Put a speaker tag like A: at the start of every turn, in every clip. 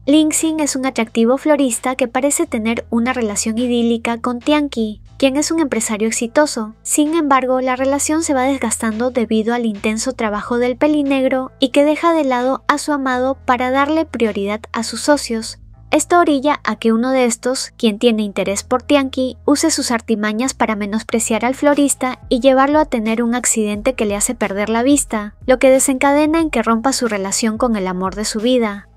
A: Lingxin es un atractivo florista que parece tener una relación idílica con Tianqi, quien es un empresario exitoso. Sin embargo, la relación se va desgastando debido al intenso trabajo del pelinegro y que deja de lado a su amado para darle prioridad a sus socios. Esto orilla a que uno de estos, quien tiene interés por Tianqi, use sus artimañas para menospreciar al florista y llevarlo a tener un accidente que le hace perder la vista, lo que desencadena en que rompa su relación con el amor de su vida.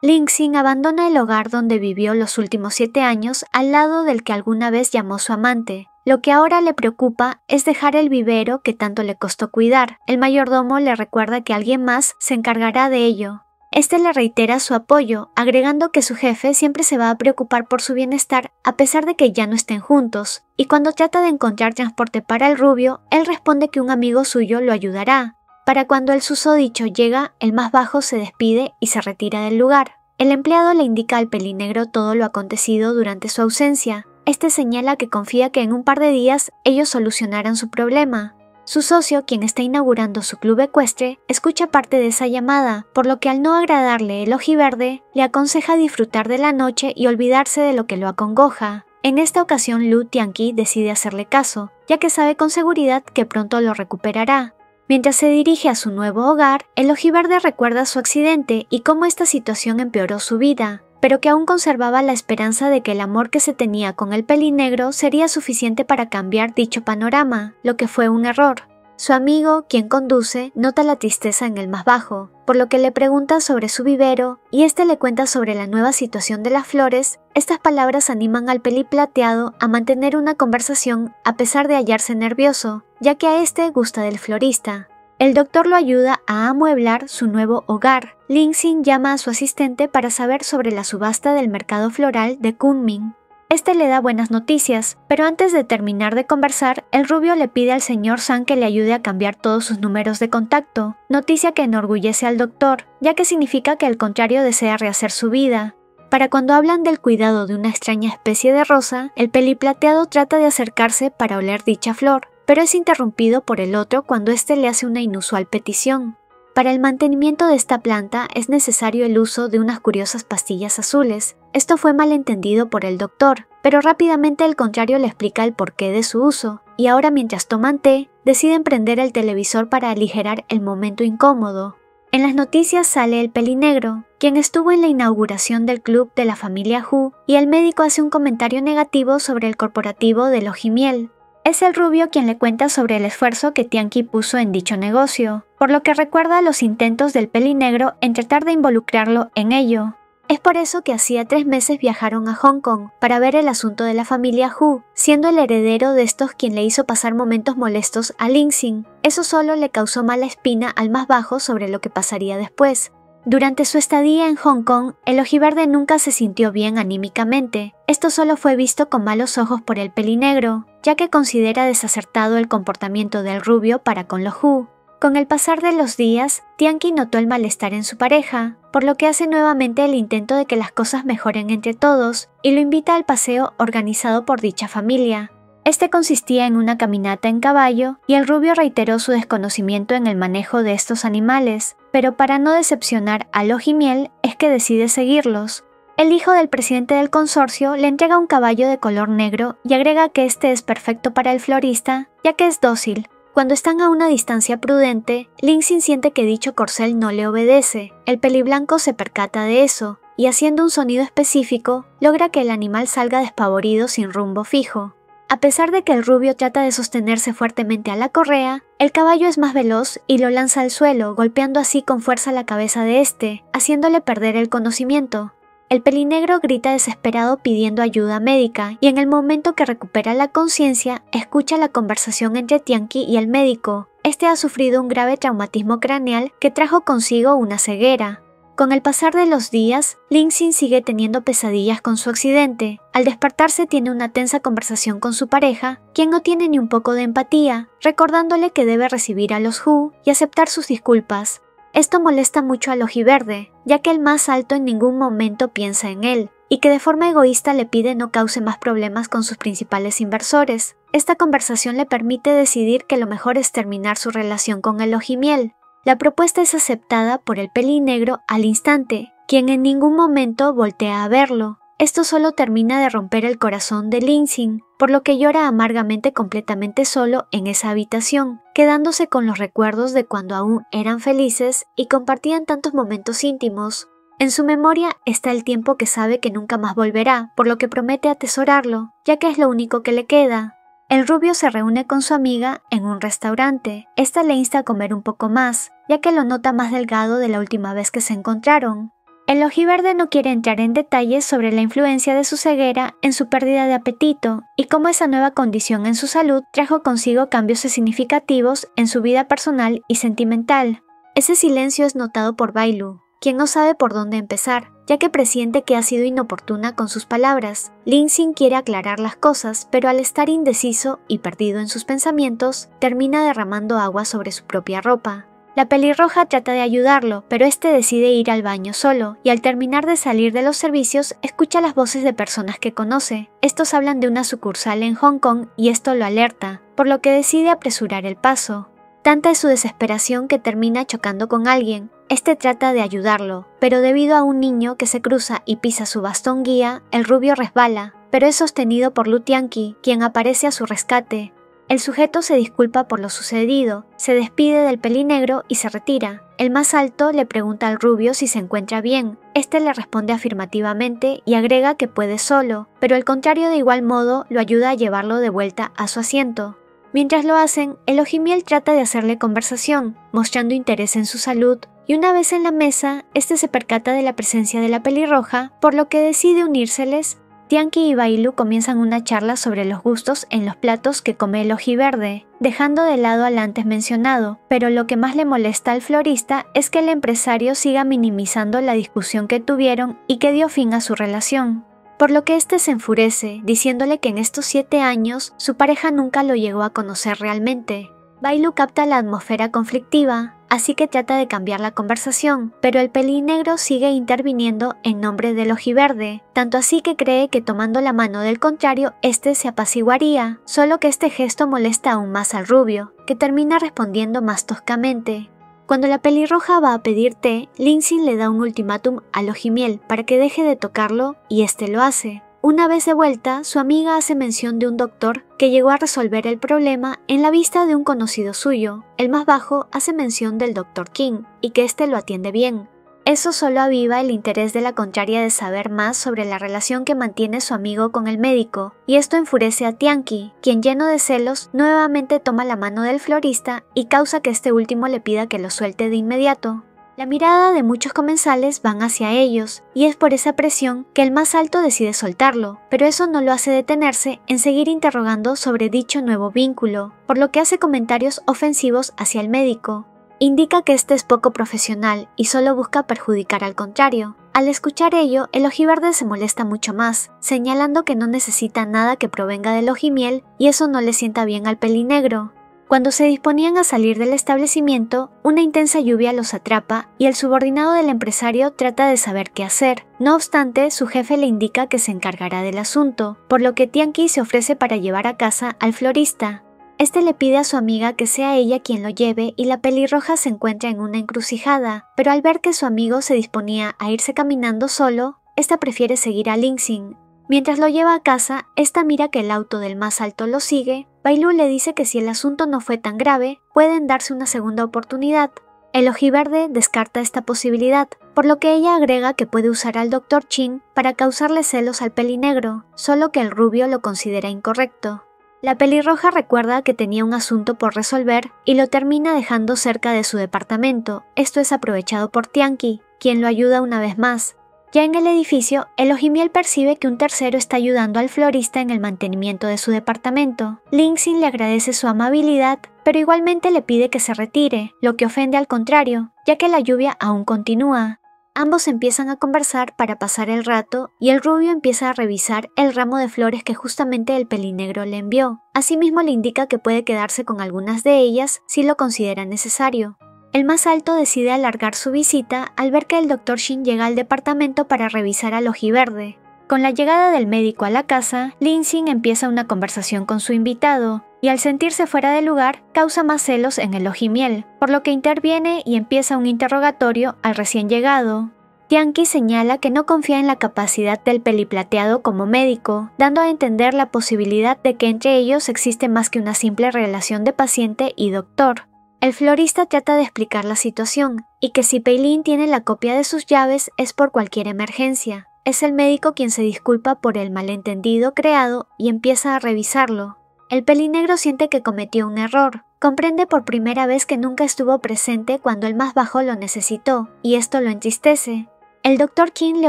A: Lingxin abandona el hogar donde vivió los últimos 7 años al lado del que alguna vez llamó su amante. Lo que ahora le preocupa es dejar el vivero que tanto le costó cuidar. El mayordomo le recuerda que alguien más se encargará de ello. Este le reitera su apoyo, agregando que su jefe siempre se va a preocupar por su bienestar a pesar de que ya no estén juntos, y cuando trata de encontrar transporte para el rubio, él responde que un amigo suyo lo ayudará. Para cuando el susodicho llega, el más bajo se despide y se retira del lugar. El empleado le indica al pelinegro todo lo acontecido durante su ausencia. Este señala que confía que en un par de días ellos solucionarán su problema. Su socio, quien está inaugurando su club ecuestre, escucha parte de esa llamada, por lo que al no agradarle el ojiverde, le aconseja disfrutar de la noche y olvidarse de lo que lo acongoja. En esta ocasión Lu Tianqi decide hacerle caso, ya que sabe con seguridad que pronto lo recuperará. Mientras se dirige a su nuevo hogar, el ojiverde recuerda su accidente y cómo esta situación empeoró su vida, pero que aún conservaba la esperanza de que el amor que se tenía con el pelinegro sería suficiente para cambiar dicho panorama, lo que fue un error. Su amigo, quien conduce, nota la tristeza en el más bajo, por lo que le pregunta sobre su vivero y este le cuenta sobre la nueva situación de las flores. Estas palabras animan al peliplateado a mantener una conversación a pesar de hallarse nervioso, ya que a este gusta del florista. El doctor lo ayuda a amueblar su nuevo hogar. Lingxin llama a su asistente para saber sobre la subasta del mercado floral de Kunming. Este le da buenas noticias, pero antes de terminar de conversar, el rubio le pide al señor Zhang que le ayude a cambiar todos sus números de contacto, noticia que enorgullece al doctor, ya que significa que el contrario desea rehacer su vida. Para cuando hablan del cuidado de una extraña especie de rosa, el peliplateado trata de acercarse para oler dicha flor, pero es interrumpido por el otro cuando éste le hace una inusual petición. Para el mantenimiento de esta planta es necesario el uso de unas curiosas pastillas azules. Esto fue malentendido por el doctor, pero rápidamente el contrario le explica el porqué de su uso, y ahora mientras toman té, deciden prender el televisor para aligerar el momento incómodo. En las noticias sale el pelinegro, quien estuvo en la inauguración del club de la familia Hu, y el médico hace un comentario negativo sobre el corporativo del Ojimiel. Es el rubio quien le cuenta sobre el esfuerzo que Tianqi puso en dicho negocio, por lo que recuerda los intentos del pelinegro en tratar de involucrarlo en ello. Es por eso que hacía 3 meses viajaron a Hong Kong para ver el asunto de la familia Hu, siendo el heredero de estos quien le hizo pasar momentos molestos a Lingxin. Eso solo le causó mala espina al más bajo sobre lo que pasaría después. Durante su estadía en Hong Kong, el ojiverde nunca se sintió bien anímicamente. Esto solo fue visto con malos ojos por el pelinegro, ya que considera desacertado el comportamiento del rubio para con los Hu. Con el pasar de los días, Tianqi notó el malestar en su pareja, por lo que hace nuevamente el intento de que las cosas mejoren entre todos, y lo invita al paseo organizado por dicha familia. Este consistía en una caminata en caballo, y el rubio reiteró su desconocimiento en el manejo de estos animales, pero para no decepcionar al ojimiel es que decide seguirlos. El hijo del presidente del consorcio le entrega un caballo de color negro y agrega que este es perfecto para el florista, ya que es dócil. Cuando están a una distancia prudente, Lingxin siente que dicho corcel no le obedece. El peliblanco se percata de eso, y haciendo un sonido específico, logra que el animal salga despavorido sin rumbo fijo. A pesar de que el rubio trata de sostenerse fuertemente a la correa, el caballo es más veloz y lo lanza al suelo, golpeando así con fuerza la cabeza de este, haciéndole perder el conocimiento. El pelinegro grita desesperado pidiendo ayuda médica, y en el momento que recupera la conciencia, escucha la conversación entre Tianqi y el médico. Este ha sufrido un grave traumatismo craneal que trajo consigo una ceguera. Con el pasar de los días, Lingxin sigue teniendo pesadillas con su accidente. Al despertarse tiene una tensa conversación con su pareja, quien no tiene ni un poco de empatía, recordándole que debe recibir a los Hu y aceptar sus disculpas. Esto molesta mucho al ojiverde, ya que el más alto en ningún momento piensa en él, y que de forma egoísta le pide no cause más problemas con sus principales inversores. Esta conversación le permite decidir que lo mejor es terminar su relación con el ojimiel. La propuesta es aceptada por el pelinegro al instante, quien en ningún momento voltea a verlo. Esto solo termina de romper el corazón de Lin-Xin, por lo que llora amargamente completamente solo en esa habitación, quedándose con los recuerdos de cuando aún eran felices y compartían tantos momentos íntimos. En su memoria está el tiempo que sabe que nunca más volverá, por lo que promete atesorarlo, ya que es lo único que le queda. El rubio se reúne con su amiga en un restaurante. Esta le insta a comer un poco más, ya que lo nota más delgado de la última vez que se encontraron. El ojiverde no quiere entrar en detalles sobre la influencia de su ceguera en su pérdida de apetito y cómo esa nueva condición en su salud trajo consigo cambios significativos en su vida personal y sentimental. Ese silencio es notado por Bailu, quien no sabe por dónde empezar, ya que presiente que ha sido inoportuna con sus palabras. Lin-Xin quiere aclarar las cosas, pero al estar indeciso y perdido en sus pensamientos, termina derramando agua sobre su propia ropa. La pelirroja trata de ayudarlo, pero este decide ir al baño solo, y al terminar de salir de los servicios, escucha las voces de personas que conoce. Estos hablan de una sucursal en Hong Kong y esto lo alerta, por lo que decide apresurar el paso. Tanta es su desesperación que termina chocando con alguien. Este trata de ayudarlo, pero debido a un niño que se cruza y pisa su bastón guía, el rubio resbala, pero es sostenido por Lu Tianqi, quien aparece a su rescate. El sujeto se disculpa por lo sucedido, se despide del pelinegro y se retira. El más alto le pregunta al rubio si se encuentra bien. Este le responde afirmativamente y agrega que puede solo, pero el contrario de igual modo lo ayuda a llevarlo de vuelta a su asiento. Mientras lo hacen, el ojimiel trata de hacerle conversación, mostrando interés en su salud, y una vez en la mesa, este se percata de la presencia de la pelirroja, por lo que decide unírseles. Tianqi y Bailu comienzan una charla sobre los gustos en los platos que come el ojiverde, dejando de lado al antes mencionado, pero lo que más le molesta al florista es que el empresario siga minimizando la discusión que tuvieron y que dio fin a su relación. Por lo que este se enfurece, diciéndole que en estos 7 años su pareja nunca lo llegó a conocer realmente. Bailu capta la atmósfera conflictiva, así que trata de cambiar la conversación, pero el pelinegro sigue interviniendo en nombre del ojiverde, tanto así que cree que tomando la mano del contrario, este se apaciguaría, solo que este gesto molesta aún más al rubio, que termina respondiendo más toscamente. Cuando la pelirroja va a pedir té, Lin-Xin le da un ultimátum al ojimiel para que deje de tocarlo y este lo hace. Una vez de vuelta, su amiga hace mención de un doctor que llegó a resolver el problema en la vista de un conocido suyo. El más bajo hace mención del Dr. King y que este lo atiende bien. Eso solo aviva el interés de la contraria de saber más sobre la relación que mantiene su amigo con el médico, y esto enfurece a Tianqi, quien lleno de celos nuevamente toma la mano del florista y causa que este último le pida que lo suelte de inmediato. La mirada de muchos comensales van hacia ellos, y es por esa presión que el más alto decide soltarlo, pero eso no lo hace detenerse en seguir interrogando sobre dicho nuevo vínculo, por lo que hace comentarios ofensivos hacia el médico. Indica que este es poco profesional y solo busca perjudicar al contrario. Al escuchar ello, el ojiverde se molesta mucho más, señalando que no necesita nada que provenga del ojimiel y eso no le sienta bien al pelinegro. Cuando se disponían a salir del establecimiento, una intensa lluvia los atrapa y el subordinado del empresario trata de saber qué hacer. No obstante, su jefe le indica que se encargará del asunto, por lo que Tianqi se ofrece para llevar a casa al florista. Este le pide a su amiga que sea ella quien lo lleve y la pelirroja se encuentra en una encrucijada, pero al ver que su amigo se disponía a irse caminando solo, esta prefiere seguir a Lin-Xin. Mientras lo lleva a casa, esta mira que el auto del más alto lo sigue. Bailu le dice que si el asunto no fue tan grave, pueden darse una segunda oportunidad. El ojiverde descarta esta posibilidad, por lo que ella agrega que puede usar al Dr. Chin para causarle celos al pelinegro, solo que el rubio lo considera incorrecto. La pelirroja recuerda que tenía un asunto por resolver y lo termina dejando cerca de su departamento. Esto es aprovechado por Tianqi, quien lo ayuda una vez más. Ya en el edificio, el ojimiel percibe que un tercero está ayudando al florista en el mantenimiento de su departamento. Lin-Xin le agradece su amabilidad, pero igualmente le pide que se retire, lo que ofende al contrario, ya que la lluvia aún continúa. Ambos empiezan a conversar para pasar el rato y el rubio empieza a revisar el ramo de flores que justamente el pelinegro le envió. Asimismo le indica que puede quedarse con algunas de ellas si lo considera necesario. El más alto decide alargar su visita al ver que el Dr. Shin llega al departamento para revisar al ojiverde. Con la llegada del médico a la casa, Lin-Xin empieza una conversación con su invitado. y al sentirse fuera de lugar causa más celos en el ojimiel, por lo que interviene y empieza un interrogatorio al recién llegado. Tianqi señala que no confía en la capacidad del peliplateado como médico, dando a entender la posibilidad de que entre ellos existe más que una simple relación de paciente y doctor. El florista trata de explicar la situación, y que si Peilin tiene la copia de sus llaves es por cualquier emergencia. Es el médico quien se disculpa por el malentendido creado y empieza a revisarlo. El pelinegro siente que cometió un error. Comprende por primera vez que nunca estuvo presente cuando el más bajo lo necesitó, y esto lo entristece. El Dr. King le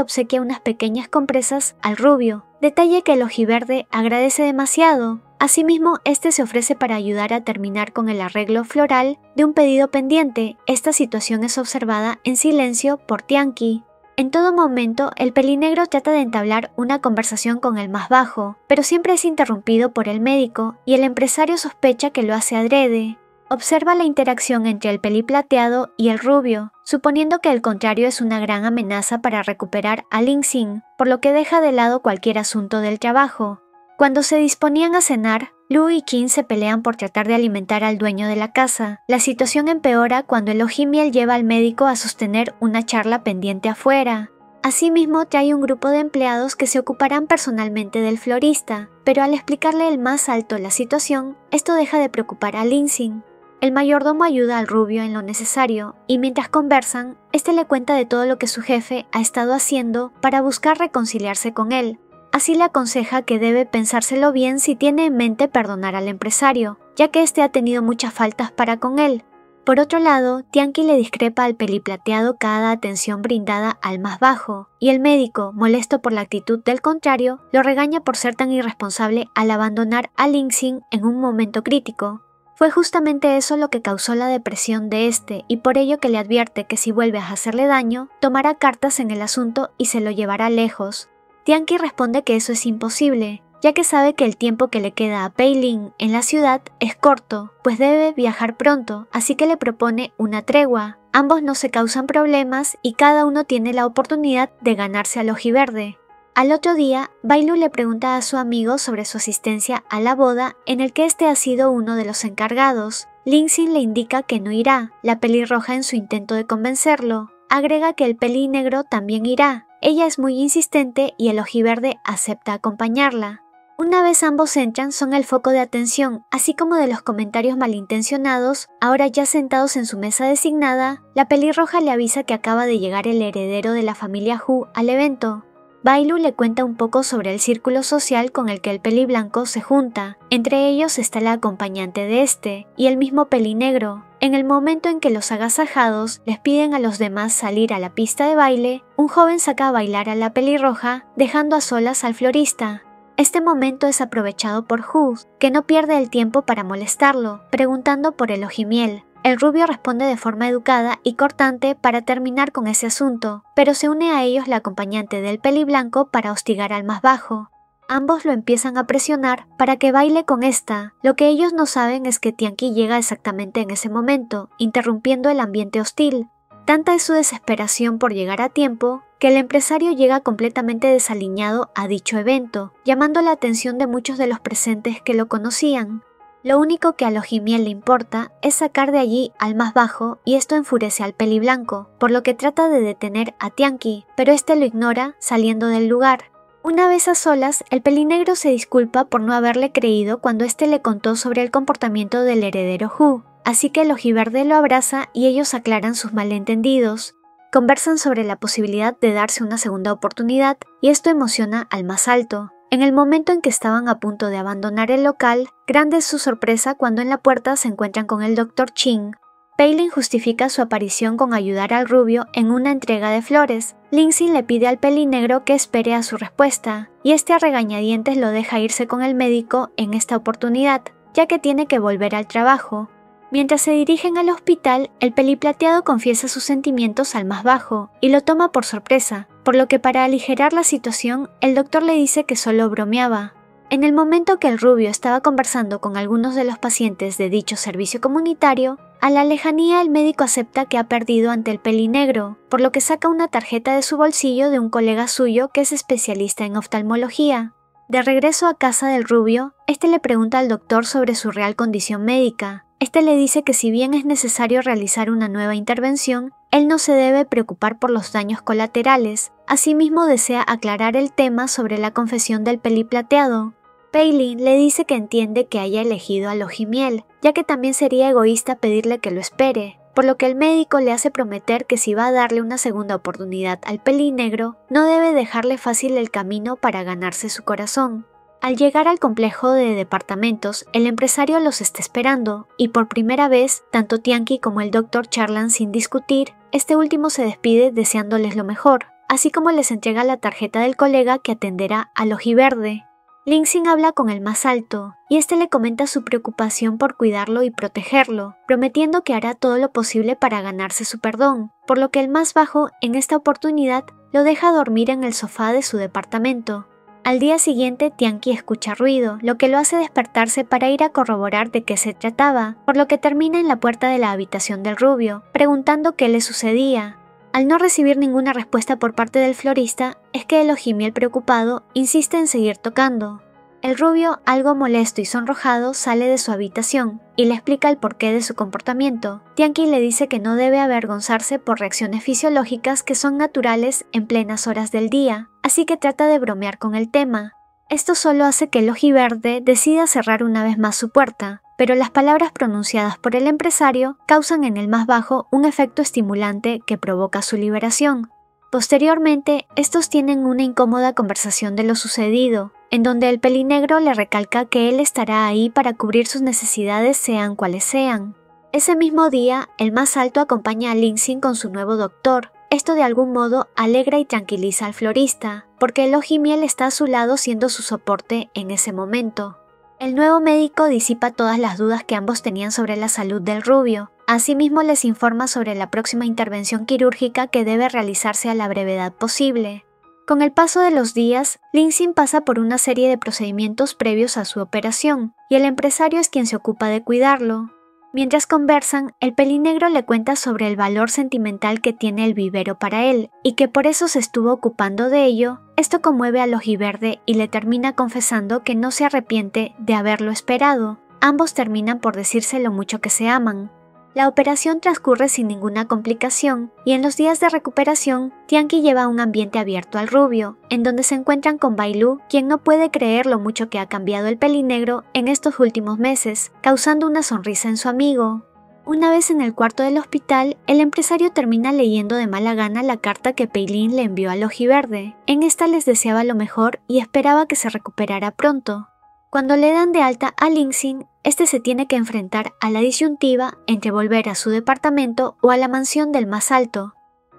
A: obsequia unas pequeñas compresas al rubio, detalle que el ojiverde agradece demasiado. Asimismo, este se ofrece para ayudar a terminar con el arreglo floral de un pedido pendiente. Esta situación es observada en silencio por Tianqi. En todo momento, el pelinegro trata de entablar una conversación con el más bajo, pero siempre es interrumpido por el médico y el empresario sospecha que lo hace adrede. Observa la interacción entre el peliplateado y el rubio, suponiendo que el contrario es una gran amenaza para recuperar a Ling Xin, por lo que deja de lado cualquier asunto del trabajo. Cuando se disponían a cenar, Lu y Qin se pelean por tratar de alimentar al dueño de la casa. La situación empeora cuando el ojimiel lleva al médico a sostener una charla pendiente afuera. Asimismo, trae un grupo de empleados que se ocuparán personalmente del florista, pero al explicarle el más alto la situación, esto deja de preocupar a Ling Xin. El mayordomo ayuda al rubio en lo necesario, y mientras conversan, este le cuenta de todo lo que su jefe ha estado haciendo para buscar reconciliarse con él. Así le aconseja que debe pensárselo bien si tiene en mente perdonar al empresario, ya que este ha tenido muchas faltas para con él. Por otro lado, Tianqi le discrepa al peliplateado cada atención brindada al más bajo, y el médico, molesto por la actitud del contrario, lo regaña por ser tan irresponsable al abandonar a Ling Xin en un momento crítico. Fue justamente eso lo que causó la depresión de este, y por ello que le advierte que si vuelve a hacerle daño, tomará cartas en el asunto y se lo llevará lejos. Tianqi responde que eso es imposible, ya que sabe que el tiempo que le queda a Peilin en la ciudad es corto, pues debe viajar pronto, así que le propone una tregua. Ambos no se causan problemas y cada uno tiene la oportunidad de ganarse al ojiverde. Al otro día, Bailu le pregunta a su amigo sobre su asistencia a la boda en el que este ha sido uno de los encargados. Ling Xin le indica que no irá, la pelirroja en su intento de convencerlo. Agrega que el pelinegro también irá. Ella es muy insistente y el ojiverde acepta acompañarla. Una vez ambos entran, son el foco de atención, así como de los comentarios malintencionados. Ahora ya sentados en su mesa designada, la pelirroja le avisa que acaba de llegar el heredero de la familia Hu al evento. Bailu le cuenta un poco sobre el círculo social con el que el peliblanco se junta. Entre ellos está la acompañante de este y el mismo pelinegro. En el momento en que los agasajados les piden a los demás salir a la pista de baile, un joven saca a bailar a la pelirroja, dejando a solas al florista. Este momento es aprovechado por Hu, que no pierde el tiempo para molestarlo, preguntando por el ojimiel. El rubio responde de forma educada y cortante para terminar con ese asunto, pero se une a ellos la acompañante del peliblanco para hostigar al más bajo. Ambos lo empiezan a presionar para que baile con esta. Lo que ellos no saben es que Tianqi llega exactamente en ese momento, interrumpiendo el ambiente hostil. Tanta es su desesperación por llegar a tiempo, que el empresario llega completamente desaliñado a dicho evento, llamando la atención de muchos de los presentes que lo conocían. Lo único que a Ojimiel le importa es sacar de allí al más bajo y esto enfurece al peliblanco, por lo que trata de detener a Tianqi, pero este lo ignora saliendo del lugar. Una vez a solas, el pelinegro se disculpa por no haberle creído cuando este le contó sobre el comportamiento del heredero Hu, así que el ojiverde lo abraza y ellos aclaran sus malentendidos. Conversan sobre la posibilidad de darse una segunda oportunidad y esto emociona al más alto. En el momento en que estaban a punto de abandonar el local, grande es su sorpresa cuando en la puerta se encuentran con el Dr. Ching. Peilin justifica su aparición con ayudar al rubio en una entrega de flores. Ling Xin le pide al pelinegro que espere a su respuesta, y este a regañadientes lo deja irse con el médico en esta oportunidad, ya que tiene que volver al trabajo. Mientras se dirigen al hospital, el peliplateado confiesa sus sentimientos al más bajo y lo toma por sorpresa, por lo que para aligerar la situación, el doctor le dice que solo bromeaba. En el momento que el rubio estaba conversando con algunos de los pacientes de dicho servicio comunitario, a la lejanía el médico acepta que ha perdido ante el pelinegro, por lo que saca una tarjeta de su bolsillo de un colega suyo que es especialista en oftalmología. De regreso a casa del rubio, Este le pregunta al doctor sobre su real condición médica. Este le dice que si bien es necesario realizar una nueva intervención, él no se debe preocupar por los daños colaterales. Asimismo desea aclarar el tema sobre la confesión del peliplateado. Paylin le dice que entiende que haya elegido a Lojimiel, ya que también sería egoísta pedirle que lo espere, por lo que el médico le hace prometer que si va a darle una segunda oportunidad al pelinegro, no debe dejarle fácil el camino para ganarse su corazón. Al llegar al complejo de departamentos, el empresario los está esperando, y por primera vez, tanto Tianqi como el doctor charlan sin discutir. Este último se despide deseándoles lo mejor, así como les entrega la tarjeta del colega que atenderá al ojiverde. Lingxin habla con el más alto, y este le comenta su preocupación por cuidarlo y protegerlo, prometiendo que hará todo lo posible para ganarse su perdón, por lo que el más bajo, en esta oportunidad, lo deja dormir en el sofá de su departamento. Al día siguiente, Tianqi escucha ruido, lo que lo hace despertarse para ir a corroborar de qué se trataba, por lo que termina en la puerta de la habitación del rubio, preguntando qué le sucedía. Al no recibir ninguna respuesta por parte del florista, es que el Lojimiel preocupado insiste en seguir tocando. El rubio, algo molesto y sonrojado, sale de su habitación y le explica el porqué de su comportamiento. Tianqi le dice que no debe avergonzarse por reacciones fisiológicas que son naturales en plenas horas del día, así que trata de bromear con el tema. Esto solo hace que el ojiverde decida cerrar una vez más su puerta, pero las palabras pronunciadas por el empresario causan en el más bajo un efecto estimulante que provoca su liberación. Posteriormente, estos tienen una incómoda conversación de lo sucedido, en donde el pelinegro le recalca que él estará ahí para cubrir sus necesidades sean cuales sean. Ese mismo día, el más alto acompaña a Lingxin con su nuevo doctor. Esto de algún modo alegra y tranquiliza al florista, porque el Lojimiel está a su lado siendo su soporte en ese momento. El nuevo médico disipa todas las dudas que ambos tenían sobre la salud del rubio. Asimismo les informa sobre la próxima intervención quirúrgica que debe realizarse a la brevedad posible. Con el paso de los días, Lingxin pasa por una serie de procedimientos previos a su operación, y el empresario es quien se ocupa de cuidarlo. Mientras conversan, el pelinegro le cuenta sobre el valor sentimental que tiene el vivero para él, y que por eso se estuvo ocupando de ello. Esto conmueve al ojiverde y le termina confesando que no se arrepiente de haberlo esperado. Ambos terminan por decirse lo mucho que se aman. La operación transcurre sin ninguna complicación, y en los días de recuperación, Tianqi lleva un ambiente abierto al rubio, en donde se encuentran con Bailu, quien no puede creer lo mucho que ha cambiado el pelinegro en estos últimos meses, causando una sonrisa en su amigo. Una vez en el cuarto del hospital, el empresario termina leyendo de mala gana la carta que Paylin le envió al ojiverde. En esta les deseaba lo mejor y esperaba que se recuperara pronto. Cuando le dan de alta a Lingxin, este se tiene que enfrentar a la disyuntiva entre volver a su departamento o a la mansión del más alto.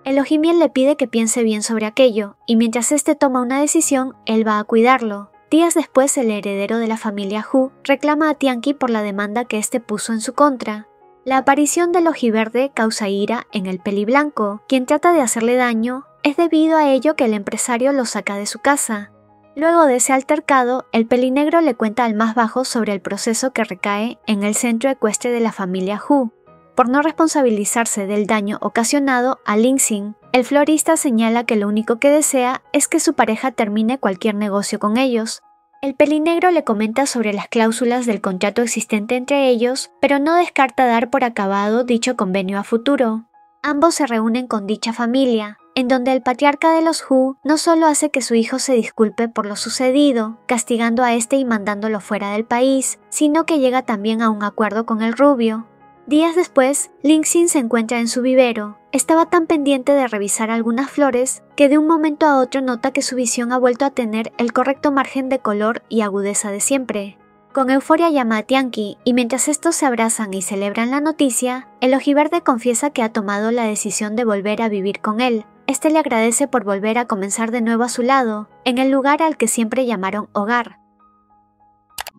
A: El Lojimiel le pide que piense bien sobre aquello, y mientras este toma una decisión, él va a cuidarlo. Días después, el heredero de la familia Hu reclama a Tianqi por la demanda que este puso en su contra. La aparición del ojiverde causa ira en el peliblanco, quien trata de hacerle daño. Es debido a ello que el empresario lo saca de su casa. Luego de ese altercado, el pelinegro le cuenta al más bajo sobre el proceso que recae en el centro ecuestre de la familia Hu. Por no responsabilizarse del daño ocasionado a Lingxin, el florista señala que lo único que desea es que su pareja termine cualquier negocio con ellos. El pelinegro le comenta sobre las cláusulas del contrato existente entre ellos, pero no descarta dar por acabado dicho convenio a futuro. Ambos se reúnen con dicha familia, en donde el patriarca de los Hu no solo hace que su hijo se disculpe por lo sucedido, castigando a este y mandándolo fuera del país, sino que llega también a un acuerdo con el rubio. Días después, Lingxin se encuentra en su vivero. Estaba tan pendiente de revisar algunas flores que de un momento a otro nota que su visión ha vuelto a tener el correcto margen de color y agudeza de siempre. Con euforia llama a Tianqi, y mientras estos se abrazan y celebran la noticia, el ojiverde confiesa que ha tomado la decisión de volver a vivir con él. Este le agradece por volver a comenzar de nuevo a su lado, en el lugar al que siempre llamaron hogar.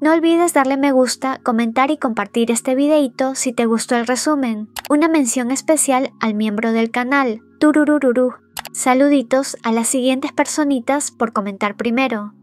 A: No olvides darle me gusta, comentar y compartir este videito si te gustó el resumen. Una mención especial al miembro del canal, Tururururu. Saluditos a las siguientes personitas por comentar primero.